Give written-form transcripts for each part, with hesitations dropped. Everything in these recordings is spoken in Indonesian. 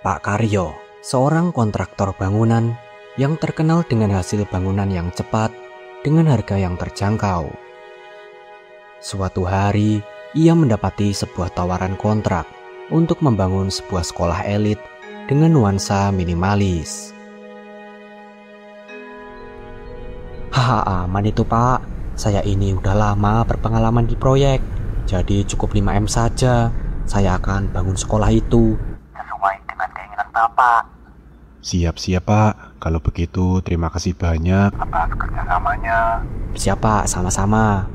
Pak Karyo, seorang kontraktor bangunan yang terkenal dengan hasil bangunan yang cepat dengan harga yang terjangkau. Suatu hari, ia mendapati sebuah tawaran kontrak untuk membangun sebuah sekolah elit dengan nuansa minimalis. Haha, aman itu Pak. Saya ini udah lama berpengalaman di proyek, jadi cukup 5M saja. Saya akan bangun sekolah itu sesuai dengan keinginan Bapak. Siap-siap Pak, kalau begitu terima kasih banyak atas kerjasamanya. Siap Pak, sama-sama.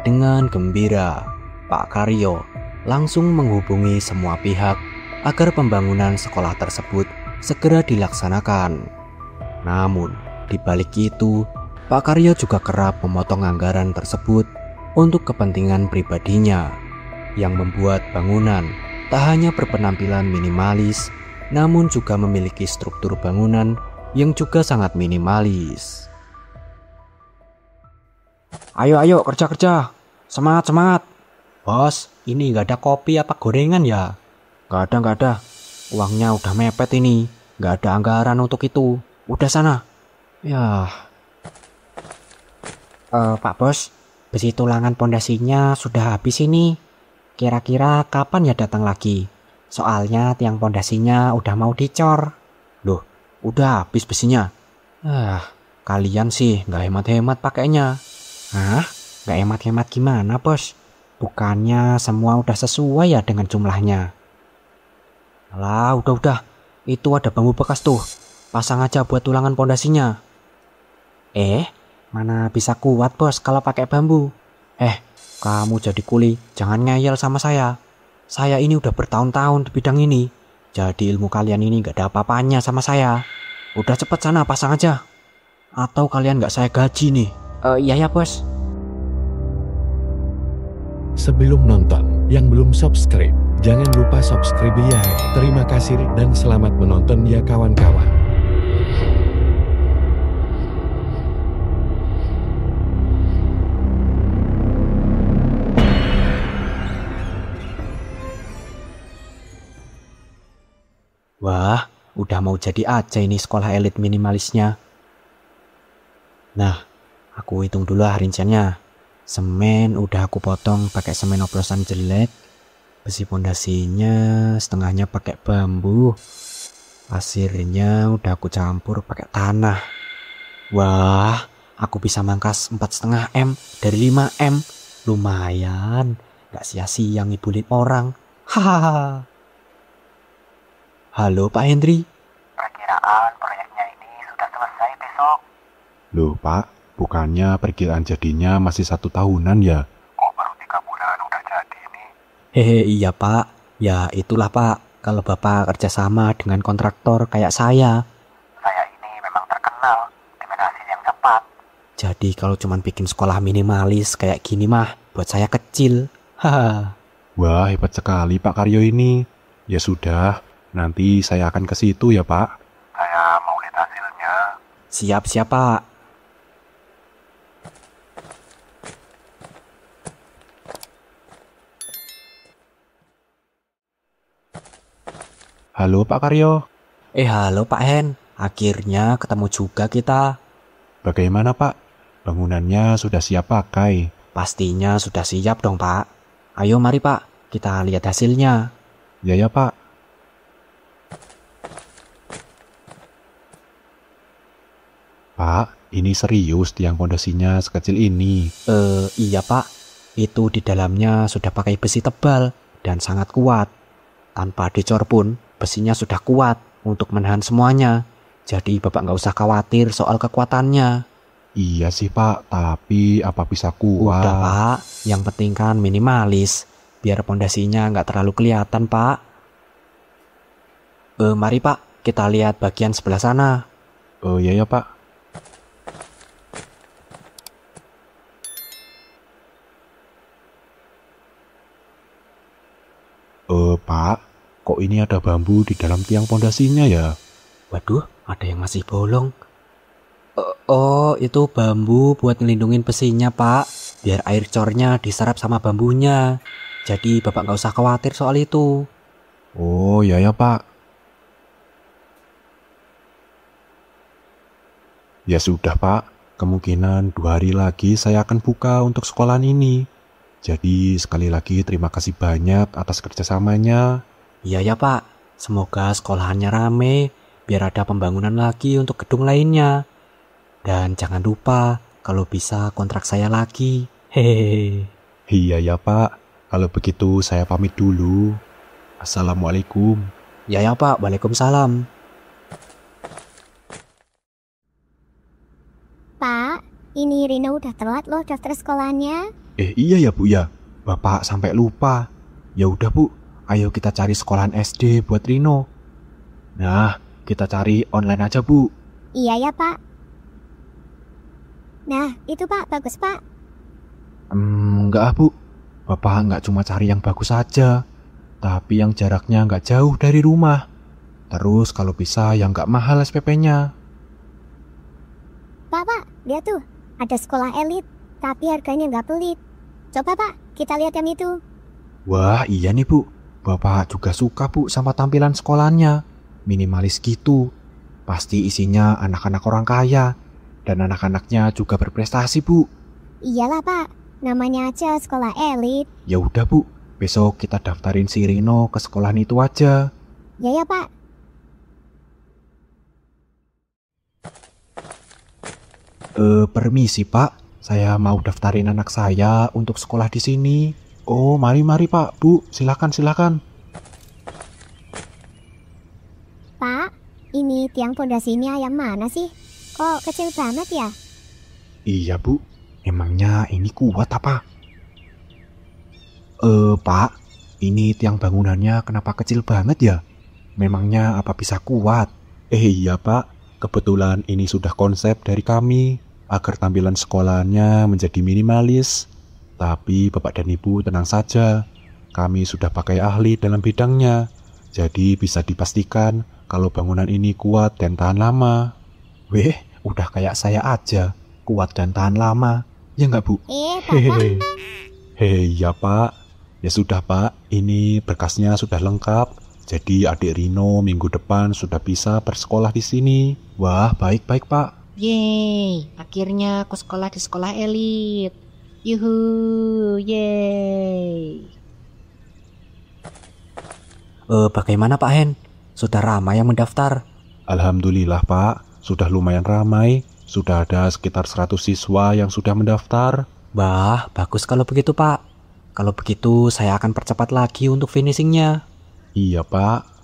Dengan gembira, Pak Karyo langsung menghubungi semua pihak agar pembangunan sekolah tersebut segera dilaksanakan. Namun, di balik itu, Pak Karyo juga kerap memotong anggaran tersebut untuk kepentingan pribadinya, yang membuat bangunan tak hanya berpenampilan minimalis, namun juga memiliki struktur bangunan yang juga sangat minimalis. Ayo kerja. Semangat. Bos, ini gak ada kopi apa gorengan ya? Gak ada. Uangnya udah mepet ini. Gak ada anggaran untuk itu. Udah sana. Yah. Pak Bos, besi tulangan pondasinya sudah habis ini. Kira-kira kapan ya datang lagi? Soalnya tiang pondasinya udah mau dicor. Loh, udah habis besinya. Kalian sih gak hemat-hemat pakainya. Hah? Gak hemat-hemat gimana Bos? Bukannya semua udah sesuai ya dengan jumlahnya? Alah, udah. Itu ada bambu bekas tuh. Pasang aja buat tulangan pondasinya. Mana bisa kuat Bos kalau pakai bambu? Kamu jadi kuli, jangan ngeyel sama saya. Saya ini udah bertahun-tahun di bidang ini. Jadi ilmu kalian ini gak ada apa-apanya sama saya. Udah cepet sana pasang aja. Atau kalian gak saya gaji nih? Iya ya Bos. Sebelum nonton, yang belum subscribe, jangan lupa subscribe ya. Terima kasih dan selamat menonton ya kawan-kawan. Wah, udah mau jadi aja ini sekolah elit minimalisnya. Nah, aku hitung dulu rinciannya. Semen udah aku potong pakai semen oplosan jelek. Besi pondasinya setengahnya pakai bambu. Pasirnya udah aku campur pakai tanah. Wah, aku bisa mangkas 4,5 M dari 5 M. Lumayan, gak sia-sia ngibulin orang. Hahaha. Halo Pak Hendri. Perkiraan proyeknya ini sudah selesai besok. Loh Pak, bukannya perkiraan jadinya masih 1 tahunan ya? Kok baru 3 bulan udah jadi nih? Hehe, iya Pak. Ya itulah Pak, kalau Bapak kerjasama dengan kontraktor kayak saya. Saya ini memang terkenal dengan hasil yang cepat. Jadi kalau cuma bikin sekolah minimalis kayak gini mah, buat saya kecil. Haha. Wah, hebat sekali Pak Karyo ini. Ya sudah, nanti saya akan ke situ ya Pak. Saya mau lihat hasilnya. Siap Pak. Halo Pak Karyo. Halo Pak Hen. Akhirnya ketemu juga kita. Bagaimana Pak? Bangunannya sudah siap pakai? Pastinya sudah siap dong Pak. Ayo mari Pak, kita lihat hasilnya. Ya Pak. Pak, ini serius tiang pondasinya sekecil ini? Iya Pak. Itu di dalamnya sudah pakai besi tebal dan sangat kuat. Tanpa dicor pun, besinya sudah kuat untuk menahan semuanya. Jadi Bapak nggak usah khawatir soal kekuatannya. Iya sih Pak, tapi apa bisa kuat? Udah Pak, yang penting kan minimalis. Biar pondasinya nggak terlalu kelihatan Pak. Mari Pak, kita lihat bagian sebelah sana. Oh iya ya Pak. Pak, kok ini ada bambu di dalam tiang pondasinya ya? Waduh, ada yang masih bolong. Oh, itu bambu buat ngelindungin besinya, Pak. biar air cornya diserap sama bambunya. Jadi Bapak nggak usah khawatir soal itu. Oh ya ya Pak. Ya sudah Pak, kemungkinan 2 hari lagi saya akan buka untuk sekolahan ini. Jadi sekali lagi terima kasih banyak atas kerjasamanya. Iya ya Pak, semoga sekolahannya rame, biar ada pembangunan lagi untuk gedung lainnya. Dan jangan lupa, kalau bisa kontrak saya lagi. Hehehe. Iya ya Pak, kalau begitu saya pamit dulu. Assalamualaikum. Ya ya Pak, waalaikumsalam. Pak, ini Rino udah telat loh daftar sekolahnya. Iya ya Bu ya, Bapak sampai lupa. Ya udah Bu, ayo kita cari sekolahan SD buat Rino. Nah, kita cari online aja Bu. Iya ya Pak. Nah, itu Pak, bagus Pak. Enggak Bu, Bapak nggak cuma cari yang bagus saja, tapi yang jaraknya nggak jauh dari rumah. Terus kalau bisa yang nggak mahal SPP-nya. Pak, lihat tuh, ada sekolah elit, tapi harganya nggak pelit. Coba Pak, kita lihat yang itu. Wah iya nih Bu, Bapak juga suka Bu sama tampilan sekolahnya. Minimalis gitu, pasti isinya anak-anak orang kaya. Dan anak-anaknya juga berprestasi Bu. Iyalah Pak, namanya aja sekolah elit. Ya udah Bu, besok kita daftarin si Rino ke sekolahan itu aja. Ya Pak. Permisi Pak, saya mau daftarin anak saya untuk sekolah di sini. Oh, mari Pak, Bu, silakan. Pak, ini tiang pondasinya yang mana sih? Kok kecil banget ya? Iya Bu, emangnya ini kuat apa? Pak, ini tiang bangunannya kenapa kecil banget ya? Memangnya apa bisa kuat? Iya Pak, kebetulan ini sudah konsep dari kami agar tampilan sekolahannya menjadi minimalis. Tapi Bapak dan Ibu tenang saja, kami sudah pakai ahli dalam bidangnya. Jadi bisa dipastikan kalau bangunan ini kuat dan tahan lama. Weh, udah kayak saya aja, kuat dan tahan lama. Ya nggak Bu? Bapak. Hei, ya Pak. Ya sudah Pak, ini berkasnya sudah lengkap. Jadi adik Rino minggu depan sudah bisa bersekolah di sini. Wah, baik Pak. Yeay, akhirnya aku sekolah di sekolah elit. Yuhu, yeay. Bagaimana Pak Hen? Sudah ramai yang mendaftar? Alhamdulillah Pak, sudah lumayan ramai. Sudah ada sekitar 100 siswa yang sudah mendaftar. Wah, bagus kalau begitu Pak. Kalau begitu saya akan percepat lagi untuk finishingnya. Iya Pak.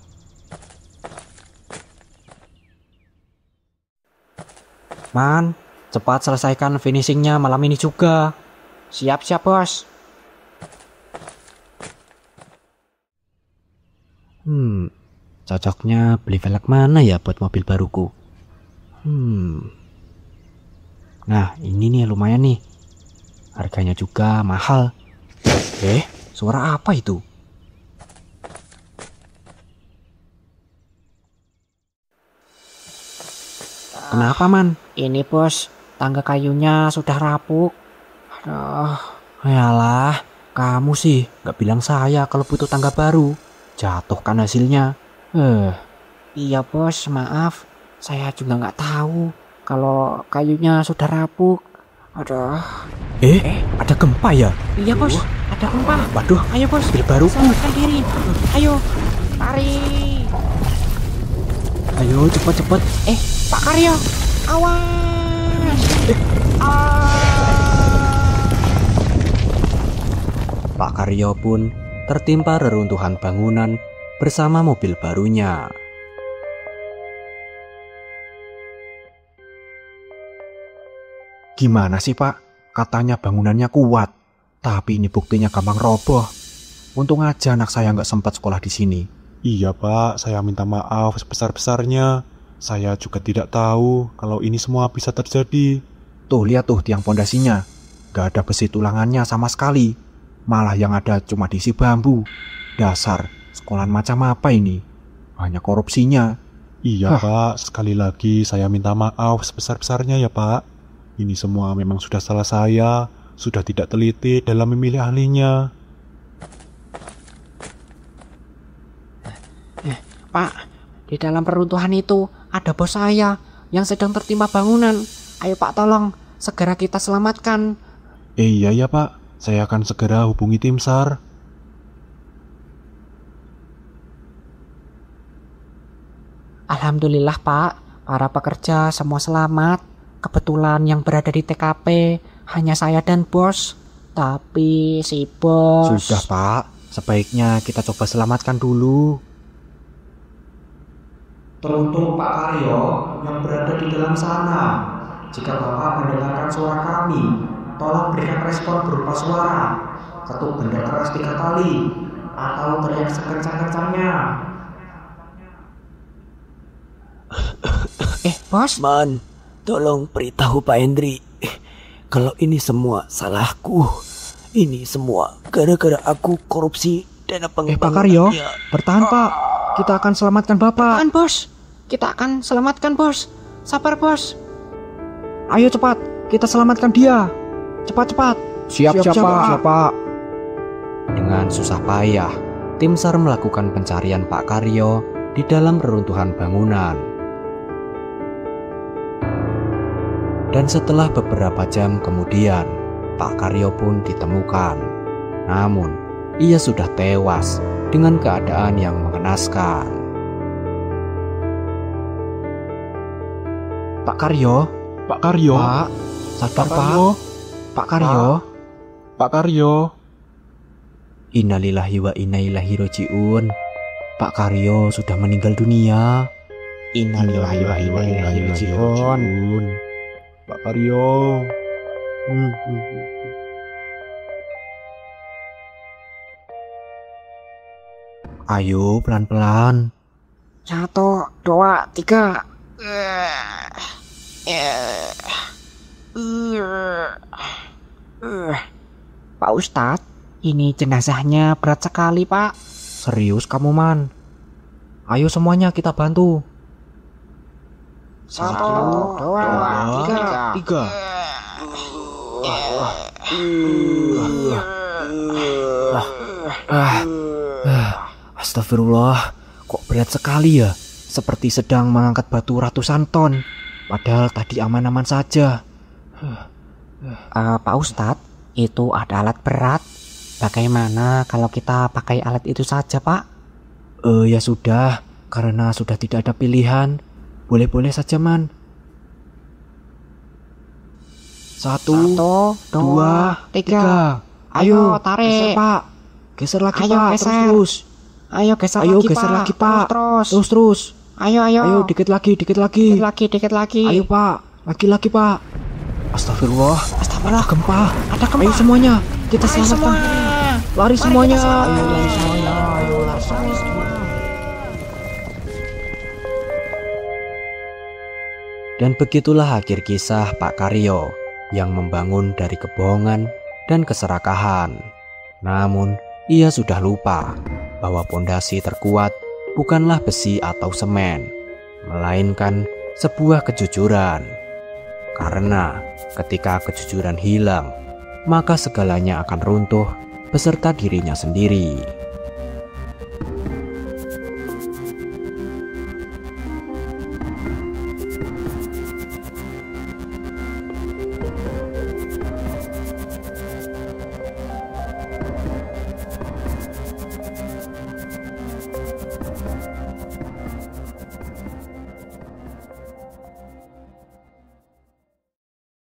Man, cepat selesaikan finishingnya malam ini juga. Siap, Bos. Cocoknya beli velg mana ya buat mobil baruku? Nah, ini nih lumayan nih. Harganya juga mahal. Suara apa itu? Kenapa, Man? Ini, Bos, tangga kayunya sudah rapuh. Aduh. Yalah, kamu sih gak bilang saya kalau butuh tangga baru. Jatuh kan hasilnya. Iya, Bos, maaf. Saya juga nggak tahu kalau kayunya sudah rapuh. Aduh. Ada gempa ya? Iya, Bos, ada gempa. Waduh, Ayo, Bos, mobil baru. selamatkan diri. Ayo, lari. Ayo, cepet-cepet. Pak Karyo, awas. Pak Karyo pun tertimpa reruntuhan bangunan bersama mobil barunya. Gimana sih Pak? Katanya bangunannya kuat, tapi ini buktinya gampang roboh. Untung aja anak saya nggak sempat sekolah di sini. Iya Pak, saya minta maaf sebesar-besarnya. Saya juga tidak tahu kalau ini semua bisa terjadi. Tuh lihat tuh tiang pondasinya, nggak ada besi tulangannya sama sekali. Malah yang ada cuma diisi bambu. Dasar, sekolahan macam apa ini? Banyak korupsinya. Iya Pak, sekali lagi saya minta maaf sebesar-besarnya ya Pak. Ini semua memang sudah salah saya. sudah tidak teliti dalam memilih ahlinya. Pak, di dalam peruntuhan itu ada bos saya yang sedang tertimpa bangunan. Ayo Pak, tolong segera kita selamatkan. Iya ya Pak, saya akan segera hubungi tim SAR. Alhamdulillah Pak, para pekerja semua selamat. Kebetulan yang berada di TKP hanya saya dan bos. Tapi si bos... Sudah Pak, sebaiknya kita coba selamatkan dulu. Teruntuk Pak Karyo yang berada di dalam sana. Jika Bapak mendengarkan suara kami, tolong berikan respon berupa suara. Ketuk benda keras 3 kali, atau teriak sekencang-kencangnya. Bos? Man, tolong beritahu Pak Hendri kalau ini semua salahku. Ini semua gara-gara aku korupsi dana pengembangan. Pak Karyo, bertahan Pak. Kita akan selamatkan Bapak. Bertahan bos, kita akan selamatkan bos. Sabar bos. Ayo cepat, kita selamatkan dia. Cepat-cepat. Siap Pak. Dengan susah payah, tim SAR melakukan pencarian Pak Karyo di dalam reruntuhan bangunan. Dan setelah beberapa jam kemudian, Pak Karyo pun ditemukan. Namun, ia sudah tewas dengan keadaan yang mengenaskan. Pak Karyo, Pak Karyo, Pak, sadar Pak Pak. Karyo, Pak Karyo. Pak Karyo. Innalillahi wa inna ilaihi rajiun. Pak Karyo sudah meninggal dunia. Innalillahi wa inna ilaihi rajiun. Pak Karyo. Ayo pelan-pelan. 1, 2, 3. Pak Ustadz, ini jenazahnya berat sekali Pak. Serius kamu Man? Ayo semuanya kita bantu. 1, 2, 3. Astagfirullah, kok berat sekali ya? Seperti sedang mengangkat batu ratusan ton. Padahal tadi aman-aman saja. Pak Ustadz, itu ada alat berat. Bagaimana kalau kita pakai alat itu saja Pak? Ya sudah, karena sudah tidak ada pilihan. Boleh-boleh saja Man. 1, 2, 3. Ayo tarik. Geser Pak. Geser lagi Ayo, Pak. geser. Terus. Ayo geser lagi Pak. Terus. Terus. Ayo. Dikit lagi. Dikit lagi. Ayo Pak. Lagi Pak. Astagfirullah. Astagfirullah. Gempa. Ada gempa. Ayo semuanya. Kita Lari selamatkan. semua. Lari semuanya. Ayo, lari semuanya. Dan begitulah akhir kisah Pak Karyo yang membangun dari kebohongan dan keserakahan. Namun, ia sudah lupa bahwa pondasi terkuat bukanlah besi atau semen, melainkan sebuah kejujuran. Karena ketika kejujuran hilang, maka segalanya akan runtuh beserta dirinya sendiri.